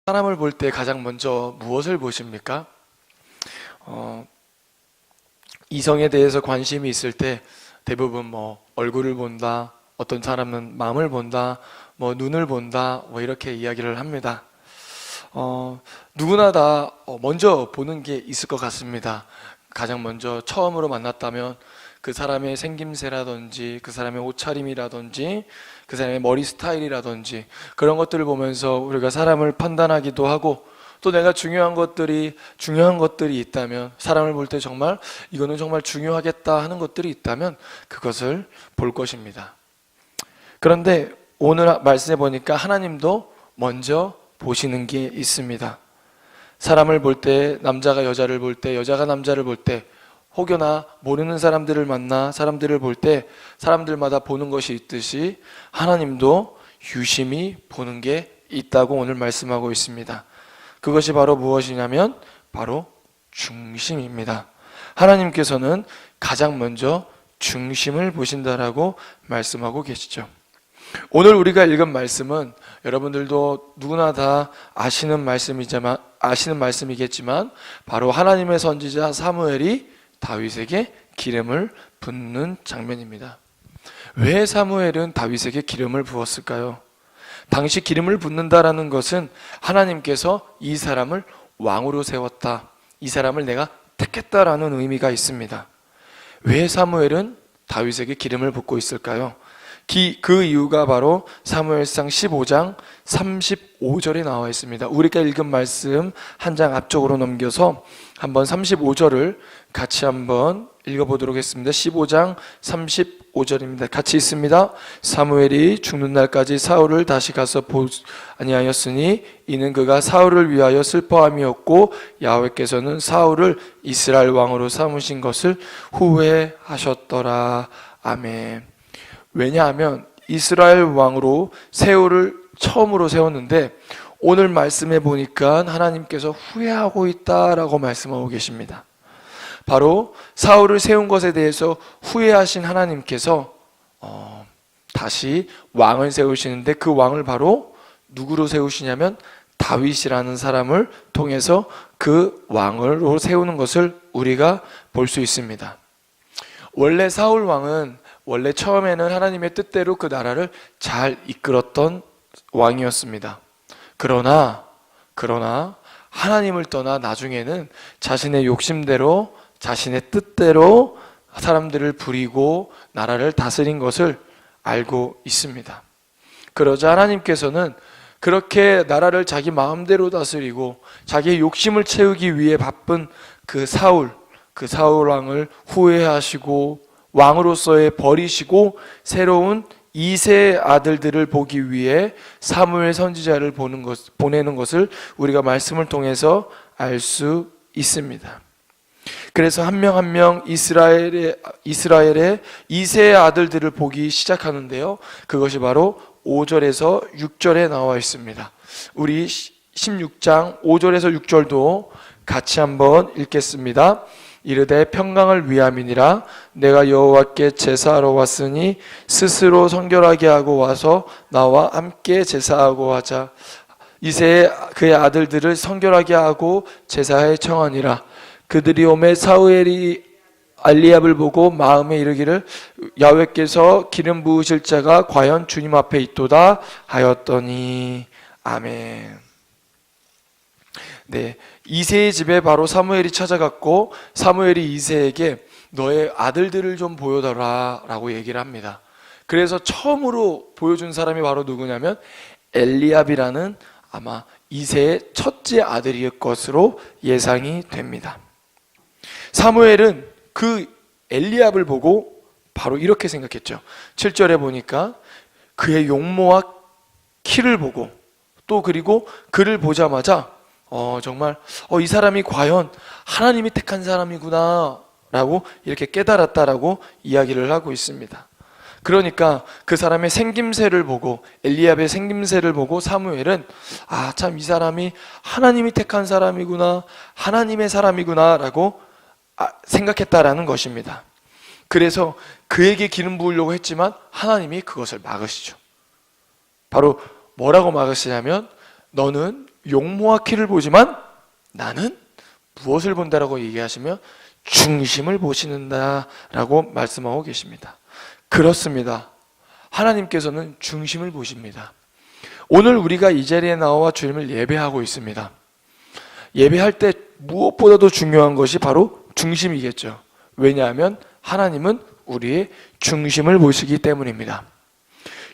사람을 볼 때 가장 먼저 무엇을 보십니까? 이성에 대해서 관심이 있을 때 대부분 얼굴을 본다, 어떤 사람은 마음을 본다, 눈을 본다, 이렇게 이야기를 합니다. 누구나 다 먼저 보는 게 있을 것 같습니다. 가장 먼저 처음으로 만났다면 그 사람의 생김새라든지 그 사람의 옷차림이라든지 그 사람의 머리 스타일이라든지 그런 것들을 보면서 우리가 사람을 판단하기도 하고, 또 내가 중요한 것들이 있다면, 사람을 볼 때 정말 이거는 정말 중요하겠다 하는 것들이 있다면 그것을 볼 것입니다. 그런데 오늘 말씀해 보니까 하나님도 먼저 보시는 게 있습니다. 사람을 볼 때, 남자가 여자를 볼 때, 여자가 남자를 볼 때, 혹여나 모르는 사람들을 만나 사람들을 볼 때 사람들마다 보는 것이 있듯이 하나님도 유심히 보는 게 있다고 오늘 말씀하고 있습니다. 그것이 바로 무엇이냐면 바로 중심입니다. 하나님께서는 가장 먼저 중심을 보신다라고 말씀하고 계시죠. 오늘 우리가 읽은 말씀은 여러분들도 누구나 다 아시는 말씀이겠지만 바로 하나님의 선지자 사무엘이 다윗에게 기름을 붓는 장면입니다. 왜 사무엘은 다윗에게 기름을 부었을까요? 당시 기름을 붓는다라는 것은 하나님께서 이 사람을 왕으로 세웠다, 이 사람을 내가 택했다라는 의미가 있습니다. 왜 사무엘은 다윗에게 기름을 붓고 있을까요? 그 이유가 바로 사무엘상 15장 35절에 나와 있습니다. 우리가 읽은 말씀 한 장 앞쪽으로 넘겨서 한번 35절을 같이 한번 읽어보도록 하겠습니다. 15장 35절입니다. 같이 있습니다. 사무엘이 죽는 날까지 사울을 다시 가서 보지 아니하였으니 이는 그가 사울을 위하여 슬퍼함이었고 야훼께서는 사울을 이스라엘 왕으로 삼으신 것을 후회하셨더라. 아멘. 왜냐하면 이스라엘 왕으로 사울을 처음으로 세웠는데 오늘 말씀해 보니까 하나님께서 후회하고 있다라고 말씀하고 계십니다. 바로 사울을 세운 것에 대해서 후회하신 하나님께서 다시 왕을 세우시는데 그 왕을 바로 누구로 세우시냐면 다윗이라는 사람을 통해서 그 왕으로 세우는 것을 우리가 볼 수 있습니다. 원래 사울 왕은 원래 처음에는 하나님의 뜻대로 그 나라를 잘 이끌었던 왕이었습니다. 그러나 하나님을 떠나 나중에는 자신의 욕심대로, 자신의 뜻대로 사람들을 부리고 나라를 다스린 것을 알고 있습니다. 그러자 하나님께서는 그렇게 나라를 자기 마음대로 다스리고 자기의 욕심을 채우기 위해 바쁜 그 사울 왕을 후회하시고 왕으로서의 버리시고 새로운 2세 아들들을 보기 위해 사무엘 선지자를 보내는 것을 우리가 말씀을 통해서 알 수 있습니다. 그래서 한 명 한 명 이스라엘의 2세 아들들을 보기 시작하는데요. 그것이 바로 5절에서 6절에 나와 있습니다. 우리 16장 5절에서 6절도 같이 한번 읽겠습니다. 이르되 평강을 위함이니라. 내가 여호와께 제사하러 왔으니 스스로 성결하게 하고 와서 나와 함께 제사하고 하자. 이새 그의 아들들을 성결하게 하고 제사에 청하니라. 그들이 오매 사무엘이 알리압을 보고 마음에 이르기를 야훼께서 기름 부으실 자가 과연 주님 앞에 있도다 하였더니. 아멘. 네, 이새의 집에 바로 사무엘이 찾아갔고 사무엘이 이새에게 너의 아들들을 좀 보여달라 라고 얘기를 합니다. 그래서 처음으로 보여준 사람이 바로 누구냐면 엘리압이라는 아마 이새의 첫째 아들일 것으로 예상이 됩니다. 사무엘은 그 엘리압을 보고 바로 이렇게 생각했죠. 7절에 보니까 그의 용모와 키를 보고 또 그리고 그를 보자마자 정말 이 사람이 과연 하나님이 택한 사람이구나 라고 이렇게 깨달았다라고 이야기를 하고 있습니다. 그러니까 그 사람의 생김새를 보고 엘리압의 생김새를 보고 사무엘은 참 이 사람이 하나님이 택한 사람이구나, 하나님의 사람이구나 라고 생각했다라는 것입니다. 그래서 그에게 기름 부으려고 했지만 하나님이 그것을 막으시죠. 바로 뭐라고 막으시냐면 너는 용모와 키를 보지만 나는 무엇을 본다라고 얘기하시며 중심을 보시는다라고 말씀하고 계십니다. 그렇습니다. 하나님께서는 중심을 보십니다. 오늘 우리가 이 자리에 나와 주님을 예배하고 있습니다. 예배할 때 무엇보다도 중요한 것이 바로 중심이겠죠. 왜냐하면 하나님은 우리의 중심을 보시기 때문입니다.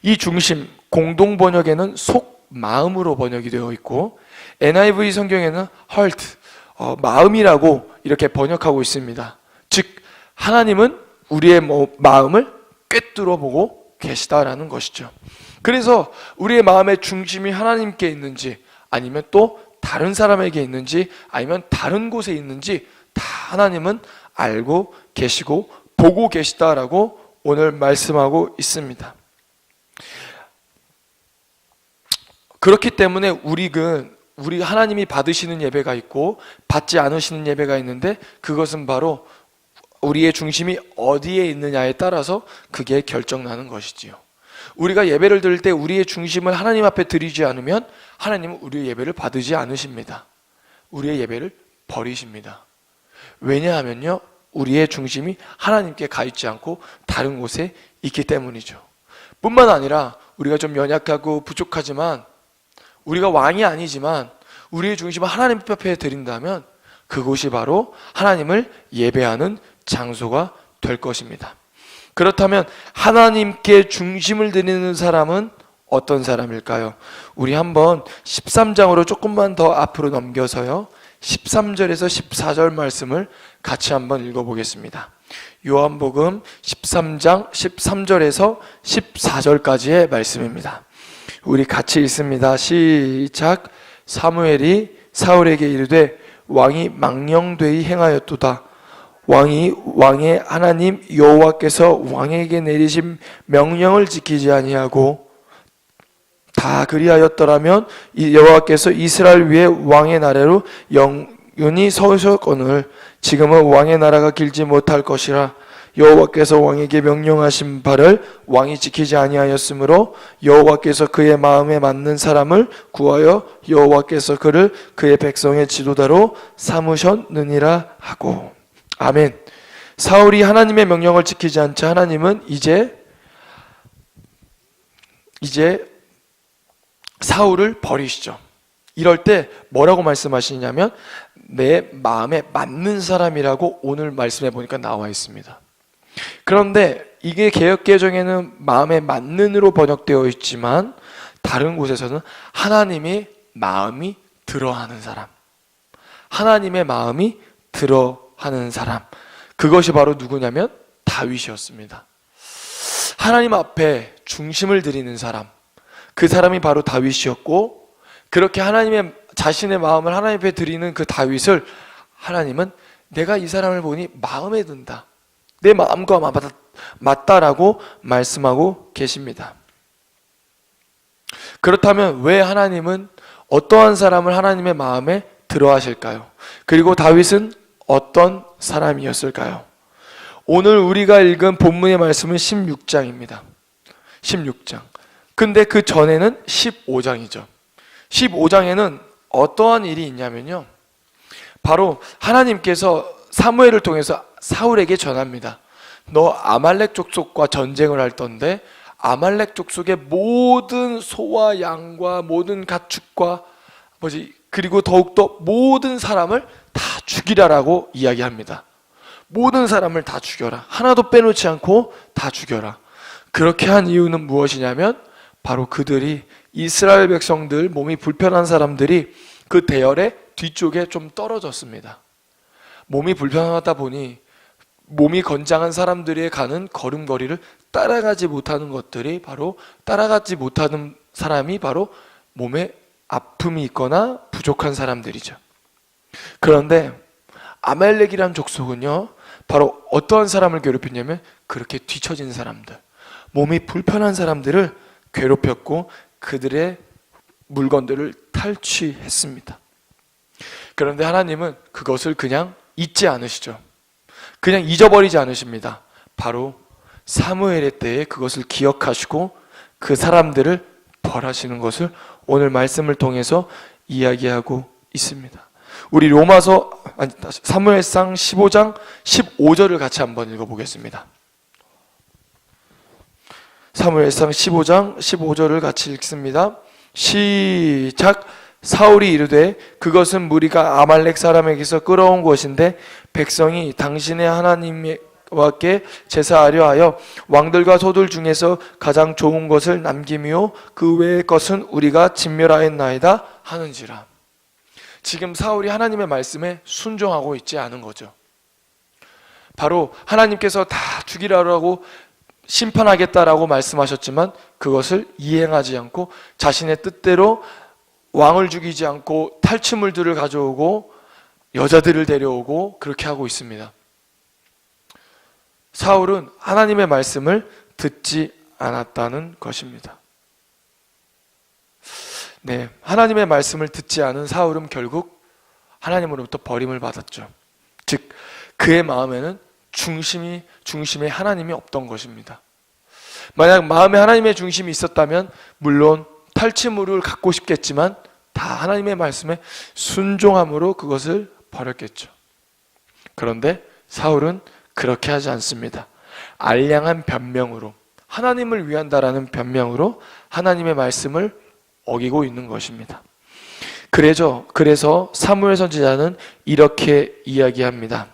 이 중심, 공동 번역에는 속, 마음으로 번역이 되어 있고 NIV 성경에는 heart, 마음이라고 이렇게 번역하고 있습니다. 즉 하나님은 우리의 마음을 꿰뚫어 보고 계시다라는 것이죠. 그래서 우리의 마음의 중심이 하나님께 있는지 아니면 또 다른 사람에게 있는지 아니면 다른 곳에 있는지 다 하나님은 알고 계시고 보고 계시다라고 오늘 말씀하고 있습니다. 그렇기 때문에 우리가 하나님이 받으시는 예배가 있고 받지 않으시는 예배가 있는데 그것은 바로 우리의 중심이 어디에 있느냐에 따라서 그게 결정나는 것이지요. 우리가 예배를 드릴 때 우리의 중심을 하나님 앞에 드리지 않으면 하나님은 우리의 예배를 받으지 않으십니다. 우리의 예배를 버리십니다. 왜냐하면요, 우리의 중심이 하나님께 가 있지 않고 다른 곳에 있기 때문이죠. 뿐만 아니라 우리가 좀 연약하고 부족하지만 우리가 왕이 아니지만 우리의 중심을 하나님 앞에 드린다면 그곳이 바로 하나님을 예배하는 장소가 될 것입니다. 그렇다면 하나님께 중심을 드리는 사람은 어떤 사람일까요? 우리 한번 13장으로 조금만 더 앞으로 넘겨서요 13절에서 14절 말씀을 같이 한번 읽어보겠습니다. 요한복음 13장 13절에서 14절까지의 말씀입니다. 우리 같이 읽습니다. 시작. 사무엘이 사울에게 이르되 왕이 망령되이 행하였도다. 왕의 하나님 여호와께서 왕에게 내리신 명령을 지키지 아니하고 다 그리하였더라면 여호와께서 이스라엘 위에 왕의 나라로 영원히 서셨거늘 지금은 왕의 나라가 길지 못할 것이라. 여호와께서 왕에게 명령하신 바를 왕이 지키지 아니하였으므로 여호와께서 그의 마음에 맞는 사람을 구하여 여호와께서 그를 그의 백성의 지도자로 삼으셨느니라 하고. 아멘. 사울이 하나님의 명령을 지키지 않자 하나님은 이제 사울을 버리시죠. 이럴 때 뭐라고 말씀하시냐면 내 마음에 맞는 사람이라고 오늘 말씀해 보니까 나와 있습니다. 그런데 이게 개역개정에는 마음에 맞는으로 번역되어 있지만 다른 곳에서는 하나님의 마음이 들어하는 사람, 하나님의 마음이 들어하는 사람, 그것이 바로 누구냐면 다윗이었습니다. 하나님 앞에 중심을 드리는 사람, 그 사람이 바로 다윗이었고, 그렇게 하나님의 자신의 마음을 하나님 앞에 드리는 그 다윗을 하나님은 내가 이 사람을 보니 마음에 든다, 내 마음과 맞다라고 말씀하고 계십니다. 그렇다면 왜 하나님은 어떠한 사람을 하나님의 마음에 들어 하실까요? 그리고 다윗은 어떤 사람이었을까요? 오늘 우리가 읽은 본문의 말씀은 16장입니다. 16장. 근데 그 전에는 15장이죠. 15장에는 어떠한 일이 있냐면요, 바로 하나님께서 사무엘을 통해서 사울에게 전합니다. 너 아말렉 족속과 전쟁을 할 건데 아말렉 족속의 모든 소와 양과 모든 가축과 그리고 더욱더 모든 사람을 다 죽이라라고 이야기합니다. 모든 사람을 다 죽여라. 하나도 빼놓지 않고 다 죽여라. 그렇게 한 이유는 무엇이냐면 바로 그들이 이스라엘 백성들, 몸이 불편한 사람들이 그 대열의 뒤쪽에 좀 떨어졌습니다. 몸이 불편하다 보니 몸이 건장한 사람들이 가는 걸음걸이를 따라가지 못하는 것들이 바로 따라가지 못하는 사람이 바로 몸에 아픔이 있거나 부족한 사람들이죠. 그런데 아말렉이란 족속은요, 바로 어떠한 사람을 괴롭혔냐면 그렇게 뒤처진 사람들, 몸이 불편한 사람들을 괴롭혔고 그들의 물건들을 탈취했습니다. 그런데 하나님은 그것을 그냥 잊지 않으시죠. 그냥 잊어버리지 않으십니다. 바로 사무엘의 때에 그것을 기억하시고 그 사람들을 벌하시는 것을 오늘 말씀을 통해서 이야기하고 있습니다. 우리 사무엘상 15장 15절을 같이 한번 읽어보겠습니다. 사무엘상 15장 15절을 같이 읽습니다. 시작. 사울이 이르되 그것은 무리가 아말렉 사람에게서 끌어온 것인데 백성이 당신의 하나님께 제사하려 하여 왕들과 소들 중에서 가장 좋은 것을 남김이요 그 외의 것은 우리가 진멸하였나이다 하는지라. 지금 사울이 하나님의 말씀에 순종하고 있지 않은 거죠. 바로 하나님께서 다 죽이라고 심판하겠다라고 말씀하셨지만 그것을 이행하지 않고 자신의 뜻대로 왕을 죽이지 않고 탈취물들을 가져오고 여자들을 데려오고 그렇게 하고 있습니다. 사울은 하나님의 말씀을 듣지 않았다는 것입니다. 네, 하나님의 말씀을 듣지 않은 사울은 결국 하나님으로부터 버림을 받았죠. 즉 그의 마음에는 중심에 하나님이 없던 것입니다. 만약 마음에 하나님의 중심이 있었다면 물론 탈취물을 갖고 싶겠지만 다 하나님의 말씀에 순종함으로 그것을 버렸겠죠. 그런데 사울은 그렇게 하지 않습니다. 알량한 변명으로, 하나님을 위한다라는 변명으로 하나님의 말씀을 어기고 있는 것입니다. 그래서 사무엘 선지자는 이렇게 이야기합니다.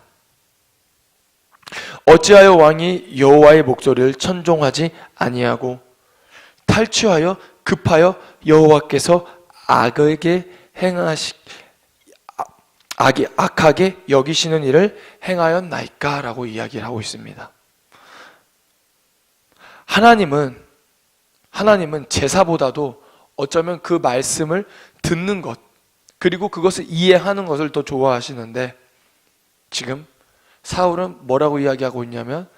어찌하여 왕이 여호와의 목소리를 천종하지 아니하고 탈취하여 급하여 여호와께서 악하게 여기시는 일을 행하였나이까? 라고 이야기를 하고 있습니다. 하나님은 제사보다도 어쩌면 그 말씀을 듣는 것, 그리고 그것을 이해하는 것을 더 좋아하시는데 지금 사울은 뭐라고 이야기하고 있냐면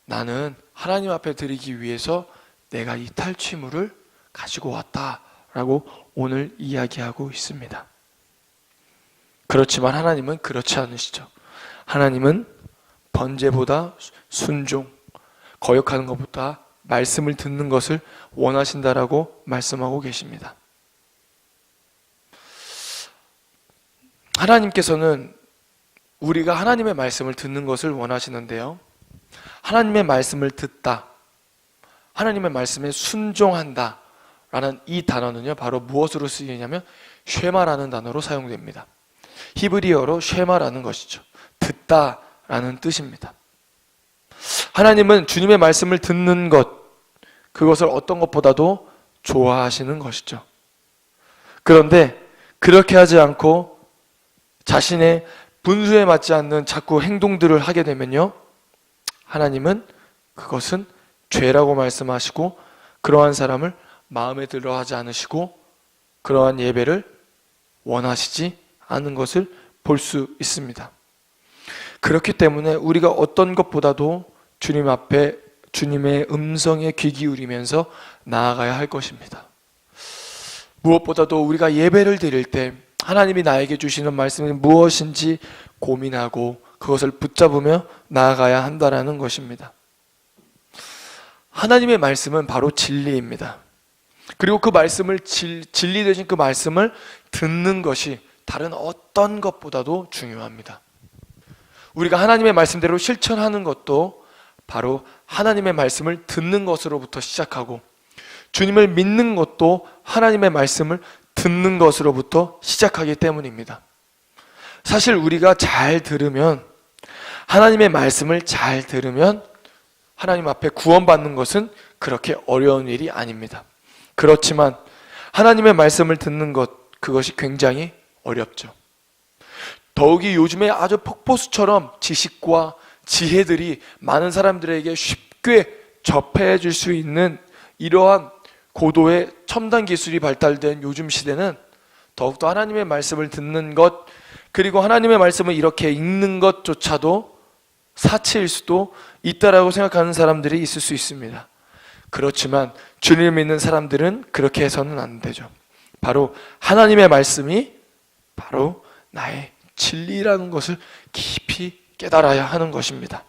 나는 하나님 앞에 드리기 위해서 내가 이 탈취물을 가지고 왔다라고 오늘 이야기하고 있습니다. 그렇지만 하나님은 그렇지 않으시죠. 하나님은 번제보다 순종, 거역하는 것보다 말씀을 듣는 것을 원하신다라고 말씀하고 계십니다. 하나님께서는 우리가 하나님의 말씀을 듣는 것을 원하시는데요. 하나님의 말씀을 듣다, 하나님의 말씀에 순종한다 라는 이 단어는요, 바로 무엇으로 쓰이냐면 쉐마라는 단어로 사용됩니다. 히브리어로 쉐마라는 것이죠. 듣다라는 뜻입니다. 하나님은 주님의 말씀을 듣는 것, 그것을 어떤 것보다도 좋아하시는 것이죠. 그런데 그렇게 하지 않고 자신의 분수에 맞지 않는 자꾸 행동들을 하게 되면요, 하나님은 그것은 죄라고 말씀하시고 그러한 사람을 마음에 들어 하지 않으시고 그러한 예배를 원하시지 않은 것을 볼 수 있습니다. 그렇기 때문에 우리가 어떤 것보다도 주님 앞에 주님의 음성에 귀 기울이면서 나아가야 할 것입니다. 무엇보다도 우리가 예배를 드릴 때 하나님이 나에게 주시는 말씀이 무엇인지 고민하고 그것을 붙잡으며 나아가야 한다는 것입니다. 하나님의 말씀은 바로 진리입니다. 그리고 그 말씀을 진리 되신 그 말씀을 듣는 것이 다른 어떤 것보다도 중요합니다. 우리가 하나님의 말씀대로 실천하는 것도 바로 하나님의 말씀을 듣는 것으로부터 시작하고 주님을 믿는 것도 하나님의 말씀을 듣는 것으로부터 시작하기 때문입니다. 사실 우리가 잘 들으면, 하나님의 말씀을 잘 들으면 하나님 앞에 구원받는 것은 그렇게 어려운 일이 아닙니다. 그렇지만 하나님의 말씀을 듣는 것, 그것이 굉장히 어렵죠. 더욱이 요즘에 아주 폭포수처럼 지식과 지혜들이 많은 사람들에게 쉽게 접해질 수 있는 이러한 고도의 첨단 기술이 발달된 요즘 시대는 더욱더 하나님의 말씀을 듣는 것, 그리고 하나님의 말씀을 이렇게 읽는 것조차도 사치일 수도 있다라고 생각하는 사람들이 있을 수 있습니다. 그렇지만 주님을 믿는 사람들은 그렇게 해서는 안 되죠. 바로 하나님의 말씀이 바로 나의 진리라는 것을 깊이 깨달아야 하는 것입니다.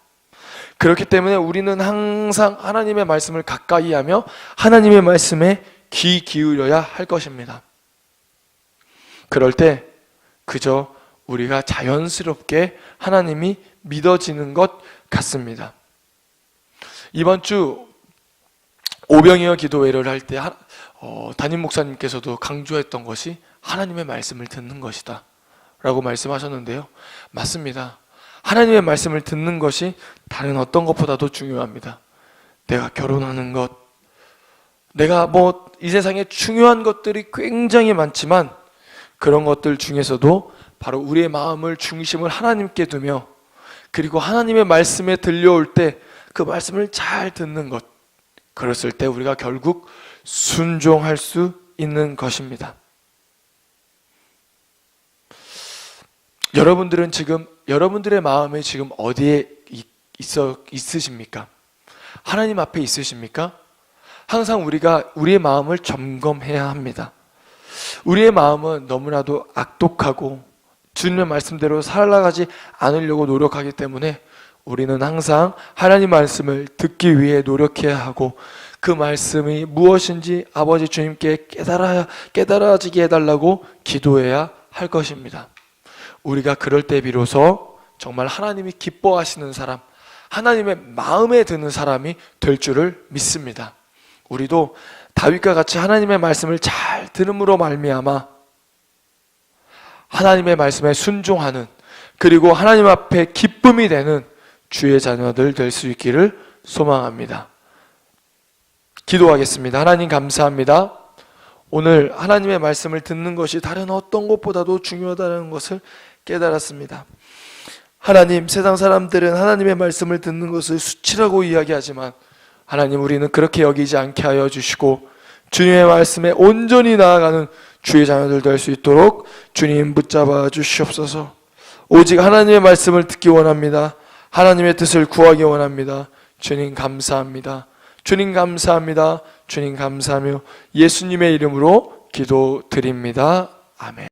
그렇기 때문에 우리는 항상 하나님의 말씀을 가까이 하며 하나님의 말씀에 귀 기울여야 할 것입니다. 그럴 때 그저 우리가 자연스럽게 하나님이 믿어지는 것 같습니다. 이번 주 오병이어 기도회를 할 때 담임 목사님께서도 강조했던 것이 하나님의 말씀을 듣는 것이다 라고 말씀하셨는데요. 맞습니다. 하나님의 말씀을 듣는 것이 다른 어떤 것보다도 중요합니다. 내가 결혼하는 것, 내가 이 세상에 중요한 것들이 굉장히 많지만 그런 것들 중에서도 바로 우리의 마음을 중심을 하나님께 두며 그리고 하나님의 말씀에 들려올 때 그 말씀을 잘 듣는 것, 그랬을 때 우리가 결국 순종할 수 있는 것입니다. 여러분들은 지금 여러분들의 마음이 지금 어디에 있으십니까? 하나님 앞에 있으십니까? 항상 우리가 우리의 마음을 점검해야 합니다. 우리의 마음은 너무나도 악독하고 주님의 말씀대로 살아가지 않으려고 노력하기 때문에 우리는 항상 하나님 말씀을 듣기 위해 노력해야 하고 그 말씀이 무엇인지 아버지 주님께 깨달아지게 해달라고 기도해야 할 것입니다. 우리가 그럴 때 비로소 정말 하나님이 기뻐하시는 사람, 하나님의 마음에 드는 사람이 될 줄을 믿습니다. 우리도 다윗과 같이 하나님의 말씀을 잘 들음으로 말미암아 하나님의 말씀에 순종하는, 그리고 하나님 앞에 기쁨이 되는 주의 자녀들 될 수 있기를 소망합니다. 기도하겠습니다. 하나님 감사합니다. 오늘 하나님의 말씀을 듣는 것이 다른 어떤 것보다도 중요하다는 것을 깨달았습니다. 하나님, 세상 사람들은 하나님의 말씀을 듣는 것을 수치라고 이야기하지만 하나님, 우리는 그렇게 여기지 않게 하여 주시고 주님의 말씀에 온전히 나아가는 주의 자녀들 될 수 있도록 주님 붙잡아 주시옵소서. 오직 하나님의 말씀을 듣기 원합니다. 하나님의 뜻을 구하기 원합니다. 주님 감사합니다. 주님 감사합니다. 주님 감사하며 예수님의 이름으로 기도드립니다. 아멘.